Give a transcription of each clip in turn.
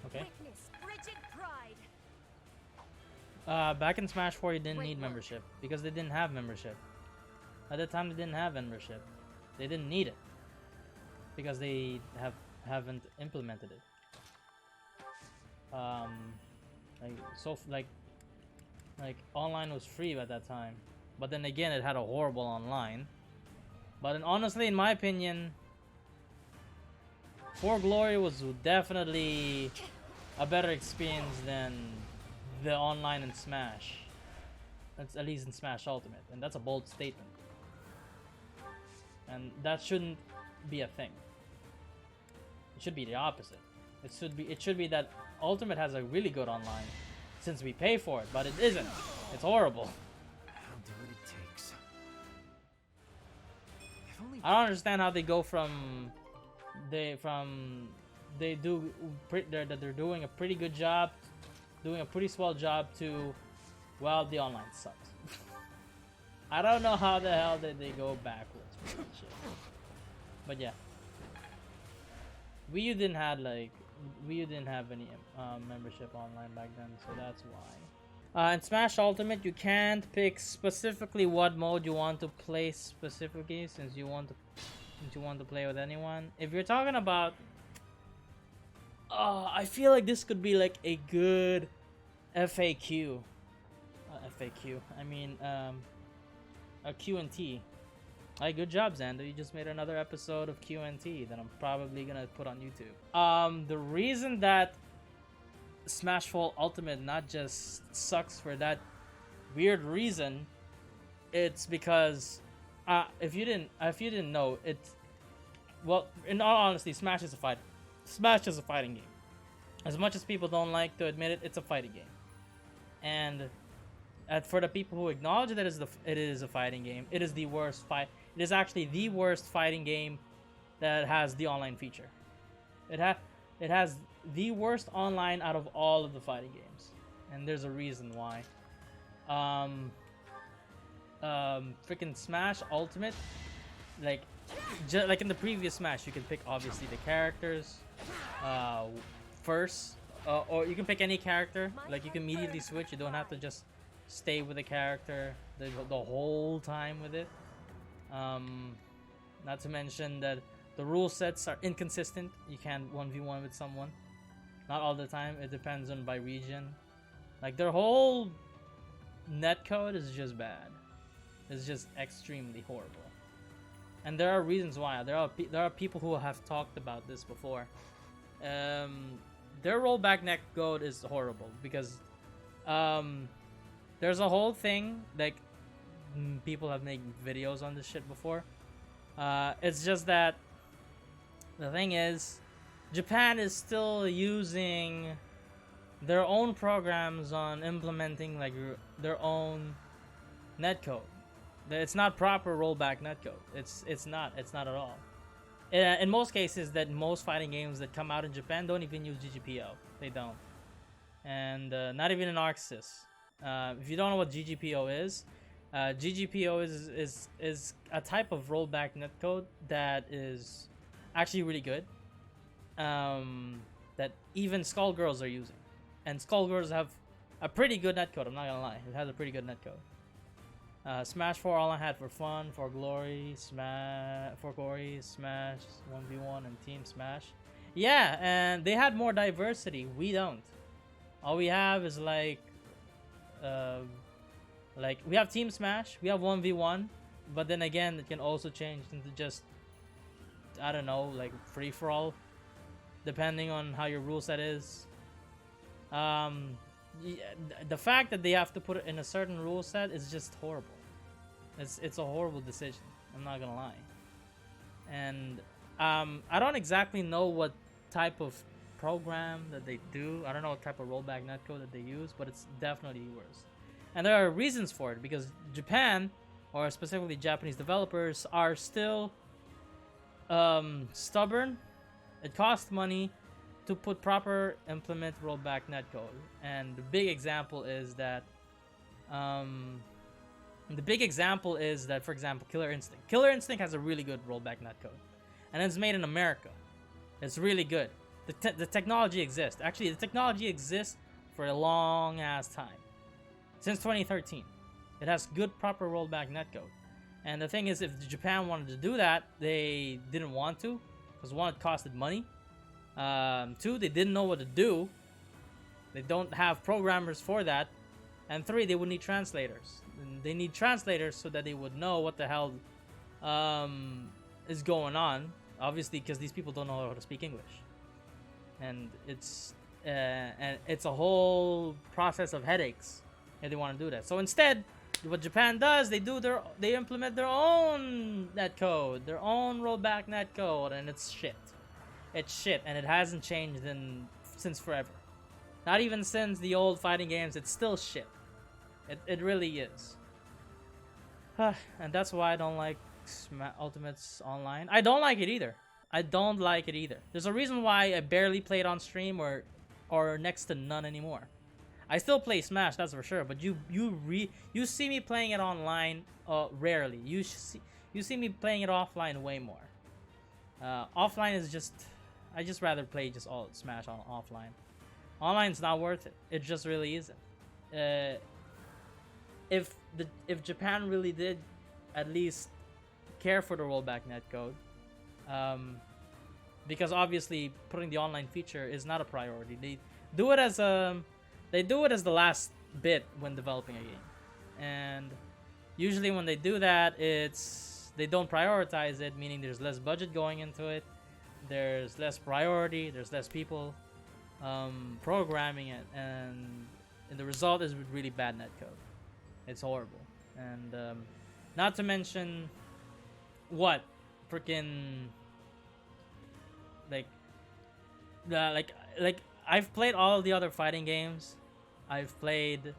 Okay. Witness frigid pride. Back in Smash 4, you didn't need membership because they didn't have membership. At the time, they didn't have membership. They didn't need it because they haven't implemented it. Like online was free at that time, but then again, it had a horrible online. But then, honestly, in my opinion, For Glory was definitely a better experience than the online in Smash. That's at least in Smash Ultimate, and that's a bold statement. And that shouldn't be a thing. It should be the opposite. It should be that Ultimate has a really good online, since we pay for it, but it isn't. It's horrible. I'll do what it takes. If only I don't understand how they go from they're doing a pretty good job, doing a pretty swell job to, well, the online sucks. I don't know how the hell did they go backwards with that shit. But yeah, Wii U didn't have any membership online back then, so that's why. In Smash Ultimate, you can't pick specifically what mode you want to play specifically, since you want to play with anyone. If you're talking about, I feel like this could be like a good FAQ. I mean, a Q&T. Hey, good job, Xander. You just made another episode of Q&T that I'm probably gonna put on YouTube. The reason that Smash 4 Ultimate not just sucks for that weird reason, it's because if you didn't know, it's, well, in all honesty, Smash is a fighting game. As much as people don't like to admit it, it's a fighting game. And for the people who acknowledge that it is a fighting game, it is the worst fight. It is actually the worst fighting game that has the online feature. It has the worst online out of all of the fighting games, and there's a reason why. Freaking Smash Ultimate, like in the previous Smash, you can pick obviously the characters first, or you can pick any character. Like, you can immediately switch. You don't have to just stay with the character the whole time with it. Not to mention that the rule sets are inconsistent. You can't 1v1 with someone. Not all the time. It depends on by region. Like, their whole netcode is just bad. It's just extremely horrible. And there are reasons why. There are people who have talked about this before. Their rollback netcode is horrible because there's a whole thing, like, people have made videos on this shit before. It's just that the thing is, Japan is still using their own programs on implementing like their own netcode. It's not proper rollback netcode. It's not at all. In most cases, that most fighting games that come out in Japan don't even use GGPO. They don't, and not even in ArcSys. If you don't know what GGPO is, GGPO is a type of rollback netcode that is actually really good. That even Skullgirls are using, and Skullgirls have a pretty good netcode. I'm not gonna lie, it has a pretty good netcode. Smash 4, all I had for fun, for glory, Smash 1v1, and Team Smash. Yeah, and they had more diversity. We don't. All we have is like we have Team Smash, we have 1v1, but then again, it can also change into just, I don't know, like free for all, depending on how your rule set is. The fact that they have to put it in a certain rule set is just horrible. It's a horrible decision. I'm not gonna lie. And I don't exactly know what type of program that they do. I don't know what type of rollback netcode that they use, but it's definitely worse. And there are reasons for it, because Japan, or specifically Japanese developers, are still stubborn. It costs money to put proper implement rollback netcode, and the big example is that for example, Killer Instinct. Killer Instinct has a really good rollback netcode, and it's made in America. It's really good. The technology exists. Actually, the technology exists for a long ass time. Since 2013. It has good proper rollback netcode. And the thing is, if Japan wanted to do that, they didn't want to. Because one, it costed money. Two, they didn't know what to do. They don't have programmers for that. And three, they would need translators. And they need translators so that they would know what the hell is going on. Obviously, because these people don't know how to speak English. And it's a whole process of headaches if they want to do that. So instead, what Japan does, they implement their own netcode, their own rollback netcode, and it's shit. It's shit, and it hasn't changed since forever. Not even since the old fighting games, it's still shit. It really is. And that's why I don't like Ultimates Online. I don't like it either. I don't like it either. There's a reason why I barely play it on stream or next to none anymore. I still play Smash, that's for sure, but you see me playing it online rarely. You see me playing it offline way more. Offline is just, I just rather play just all Smash on offline. Online's not worth it. It just really isn't. If Japan really did at least care for the rollback netcode, because obviously putting the online feature is not a priority. They do it as the last bit when developing a game, and usually when they do that, they don't prioritize it, meaning there's less budget going into it, there's less priority, there's less people programming it, and the result is really bad netcode. It's horrible, and not to mention what freaking like I've played all the other fighting games. I've played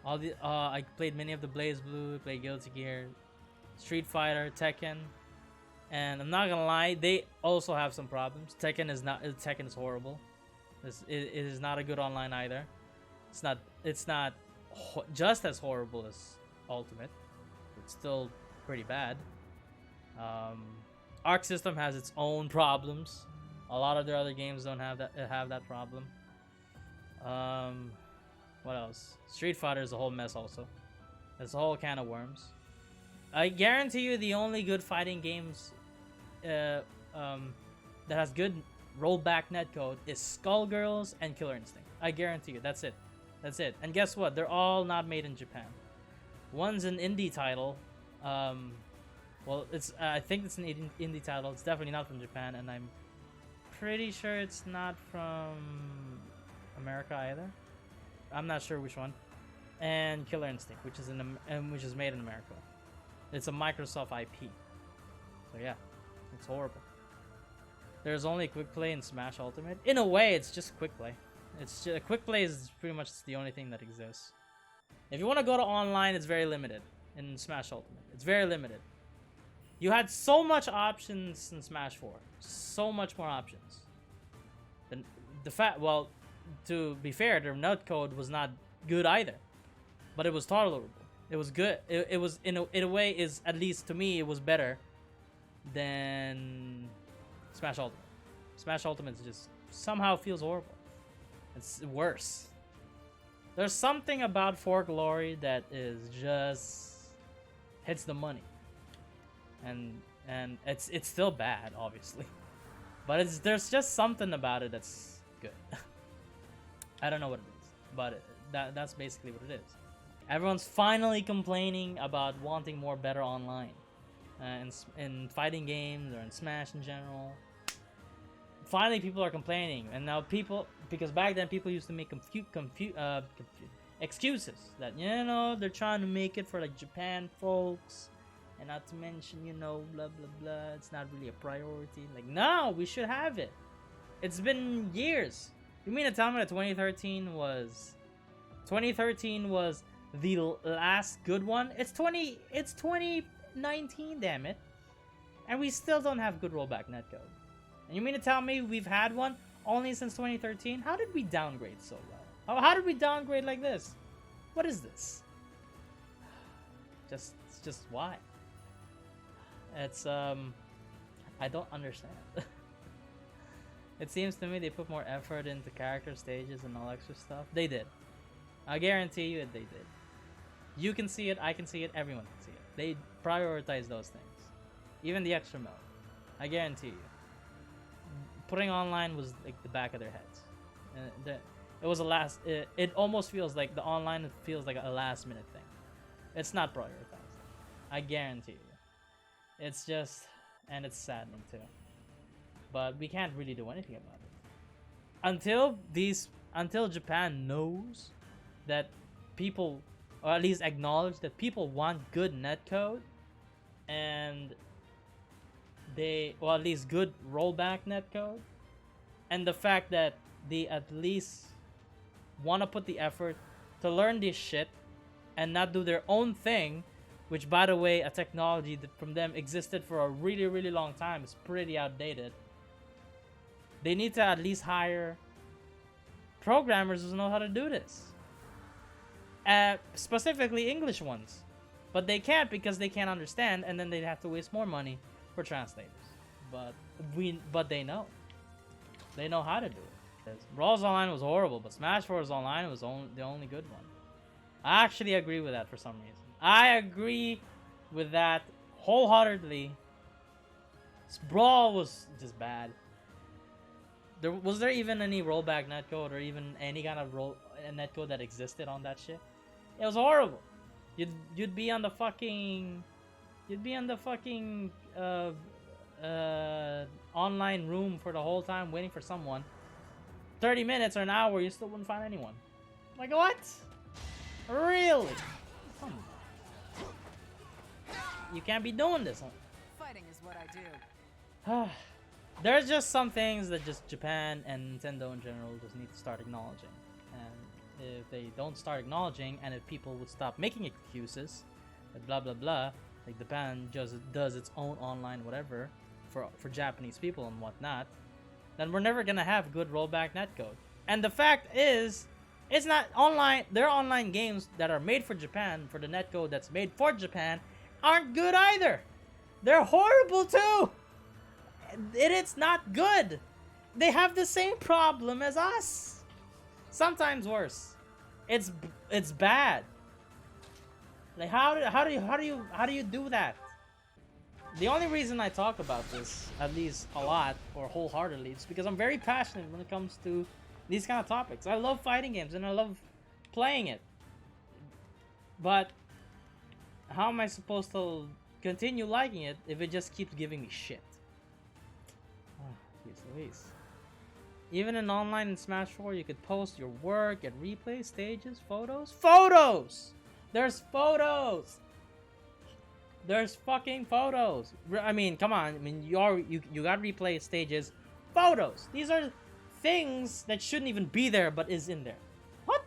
all the I played many of the BlazBlue, played Guilty Gear, Street Fighter, Tekken, and I'm not gonna lie, they also have some problems. Tekken is horrible. It is not a good online either. It's not just as horrible as Ultimate. It's still pretty bad. Arc System has its own problems. A lot of their other games don't have that problem. What else? Street Fighter is a whole mess also. It's a whole can of worms. I guarantee you the only good fighting games that has good rollback netcode is Skullgirls and Killer Instinct. I guarantee you. That's it. That's it. And guess what? They're all not made in Japan. One's an indie title. Well, I think it's an indie title. It's definitely not from Japan, and I'm pretty sure it's not from America either. I'm not sure which one. And Killer Instinct, which is made in America. It's a Microsoft IP. So yeah, it's horrible. There's only quick play in Smash Ultimate. In a way, it's just quick play. It's just, quick play is pretty much the only thing that exists. If you want to go to online, it's very limited in Smash Ultimate. It's very limited. You had so much options in Smash 4. So much more options. Well, to be fair, their netcode was not good either. But it was tolerable. It was good. It was in a way, is at least to me, it was better than Smash Ultimate. Smash Ultimate just somehow feels horrible. It's worse. There's something about For Glory that is just hits the money. And it's still bad, obviously. But there's just something about it that's good. I don't know what it is, but that's basically what it is. Everyone's finally complaining about wanting more better online, in fighting games or in Smash in general. Finally, people are complaining, and now because back then people used to make excuses that they're trying to make it for like Japan folks, and not to mention blah blah blah. It's not really a priority. Like no, we should have it. It's been years. You mean to tell me that 2013 was the last good one? It's 2019, damn it, and we still don't have good rollback netcode. And you mean to tell me we've had one only since 2013? How did we downgrade so well? How did we downgrade like this? What is this? Just why? It's I don't understand. It seems to me they put more effort into character stages and all extra stuff. They did. I guarantee you they did. You can see it, I can see it, everyone can see it. They prioritize those things. Even the extra mode. I guarantee you. Putting online was like the back of their heads. It was a last... It almost feels like the online feels like a last minute thing. It's not prioritized. I guarantee you. It's just... And it's saddening too. But we can't really do anything about it. Until Japan knows that people, or at least acknowledge that people want good netcode, and or at least good rollback netcode, and the fact that they at least want to put the effort to learn this shit and not do their own thing, which, by the way, a technology that from them existed for a really, really long time, is pretty outdated. They need to at least hire programmers who know how to do this. Specifically English ones. But they can't because they can't understand, and then they'd have to waste more money for translators. But they know. They know how to do it. Brawls Online was horrible, but Smash 4's Online was the only good one. I actually agree with that for some reason. I agree with that wholeheartedly. Brawl was just bad. Was there even any rollback netcode or even any kind of netcode that existed on that shit? It was horrible. You'd be on the fucking online room for the whole time waiting for someone. 30 minutes or an hour, you still wouldn't find anyone. Like what? Really? Come on. You can't be doing this. Fighting is what I do. There's just some things that just Japan and Nintendo in general just need to start acknowledging. And if they don't start acknowledging, and if people would stop making excuses, like blah blah blah, like Japan just does its own online whatever for Japanese people and whatnot, then we're never gonna have good rollback netcode. And the fact is, it's not online. Their online games that are made for Japan, for the netcode that's made for Japan, aren't good either. They're horrible too. It's not good. They have the same problem as us. Sometimes worse. It's bad. Like how do you do that? The only reason I talk about this, at least a lot or wholeheartedly, is because I'm very passionate when it comes to these kind of topics. I love fighting games and I love playing it. But how am I supposed to continue liking it if it just keeps giving me shit? Jeez Louise. Even in online in Smash 4, you could post your work and replay stages, photos. Photos! There's photos! There's fucking photos. I mean, come on. I mean, you got replay stages, photos. These are things that shouldn't even be there, but is in there. What?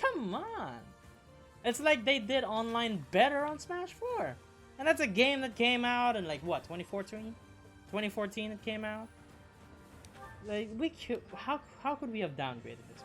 Come on. It's like they did online better on Smash 4. And that's a game that came out in like what, 2014? 2014 it came out. Like how could we have downgraded this